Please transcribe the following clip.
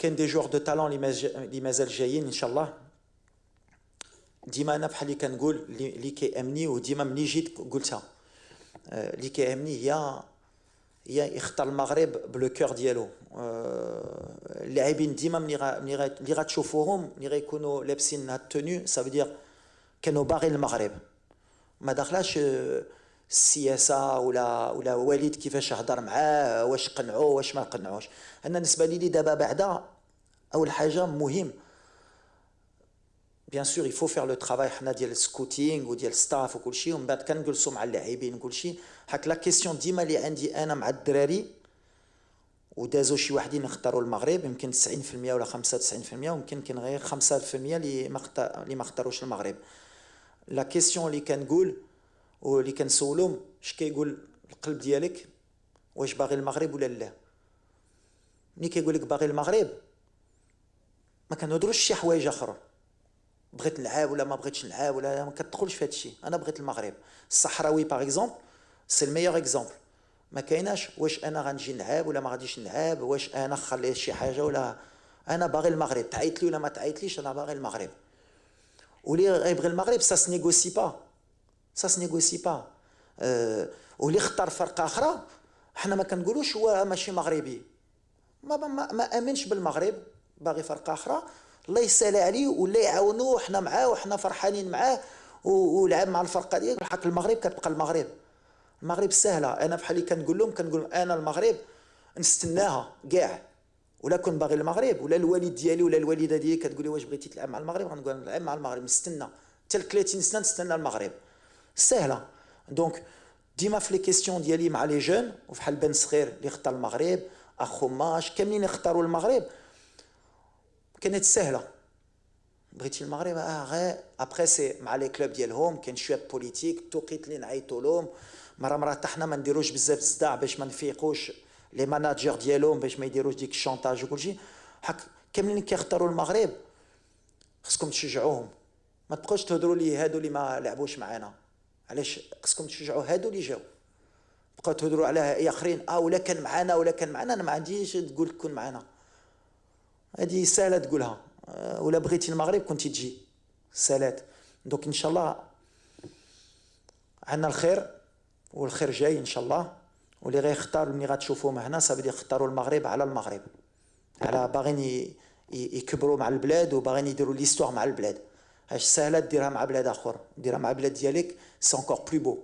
كاين دي جوغ دو تالون اللي مازال جايين ان شاء الله. ديما انا بحال اللي كنقول اللي كيامني، وديما ملي جيت قلتها، اللي كيامني هي يختار المغرب بلو كور ديالو. اللاعبين ديما ملي غتشوفوهم ملي غيكونوا لابسين هاد التونيو سافو دير كانوا باغيين المغرب، ما داخلاش السياسه ولا وليد كيفاش هضر معاه، واش قنعوه واش ما قنعوش. انا بالنسبه لي دابا بعدا اول حاجه مهم بيان سور يفو فير لو ترافاي حنا ديال السكوتينغ وديال الستاف وكلشي، ومن بعد كنجلسوا مع اللاعبين وكلشي. حك لا كيسيون ديما اللي عندي انا مع الدراري، ودازو شي واحدين يختاروا المغرب يمكن 90% ولا 95%، ويمكن كاين غير 5% اللي ما اختاروش المغرب. لا كيسيون اللي كنقول واللي كنسولهم اش كيقول القلب ديالك، واش باغي المغرب ولا لا. ملي كيقول لك باغي المغرب ما كنهضروش شي حوايج اخرى، بغيت نلعب ولا ما بغيتش نلعب ولا ما كتدخلش في هذا الشيء. انا بغيت المغرب. الصحراوي باغ اكزومبل سي الميور اكزومبل، ما كايناش واش انا غنجي نلعب ولا ما غاديش نلعب، واش انا خليت شي حاجه ولا. انا باغي المغرب، تعيط لي ولا ما تعيطليش انا باغي المغرب. واللي غيبغي المغرب سا سنيغوسي با، سا سنيغوسي با. واللي اختار فرقه اخرى حنا ما كنقولوش هو ماشي مغربي، ما امنش بالمغرب، باغي فرقه اخرى، الله يسهل عليه ولا يعاونوه، حنا معاه وحنا فرحانين معاه ولعب مع الفرقه ديالو. حق المغرب كتبقى المغرب. المغرب سهله. انا بحال اللي كنقول لهم انا المغرب نستناها كاع، ولا كون باغي المغرب ولا الوالد ديالي ولا الوالده ديالي كتقول لي واش بغيتي تلعب مع المغرب، غنقول نلعب مع المغرب، نستنى حتى 30 سنه نستنى المغرب. سهله. دونك ديما في لي كيسيون ديالي مع لي جون، وفحال بن صغير اللي اختار المغرب، اخوماش كاملين اختاروا المغرب، كانت سهله. بغيتي المغرب غير ابخي سي مع لي كلوب ديالهم كاين شويه بوليتيك، توقيت اللي نعيطوا لهم، مرة حتى حنا ما نديروش بزاف الصداع باش ما نفيقوش لي ماناجر ديالهم، باش ما يديروش ديك الشونطاج وكلشي. حك كاملين كيختاروا المغرب خصكم تشجعوهم، ما تبقاوش تهضروا لي هادو اللي ما لعبوش معانا. علاش خصكم تشجعوا هادو اللي جاو؟ بقاو تهضروا على اخرين ولا كان معانا ولا كان معانا. انا ما عنديش تقول كون معانا، هذه سهله تقولها. ولا بغيتي المغرب كنتي تجي سالات. دونك ان شاء الله عندنا الخير والخير جاي ان شاء الله. واللي غيختار ملي غتشوفوهم هنا صافي يختاروا المغرب على المغرب، على باغيين يكبروا مع البلاد وباغيين يديروا ليستوار مع البلاد. هاش سهله ديرها مع بلاد اخر، ديرها مع بلاد ديالك سي انكور بلو بو.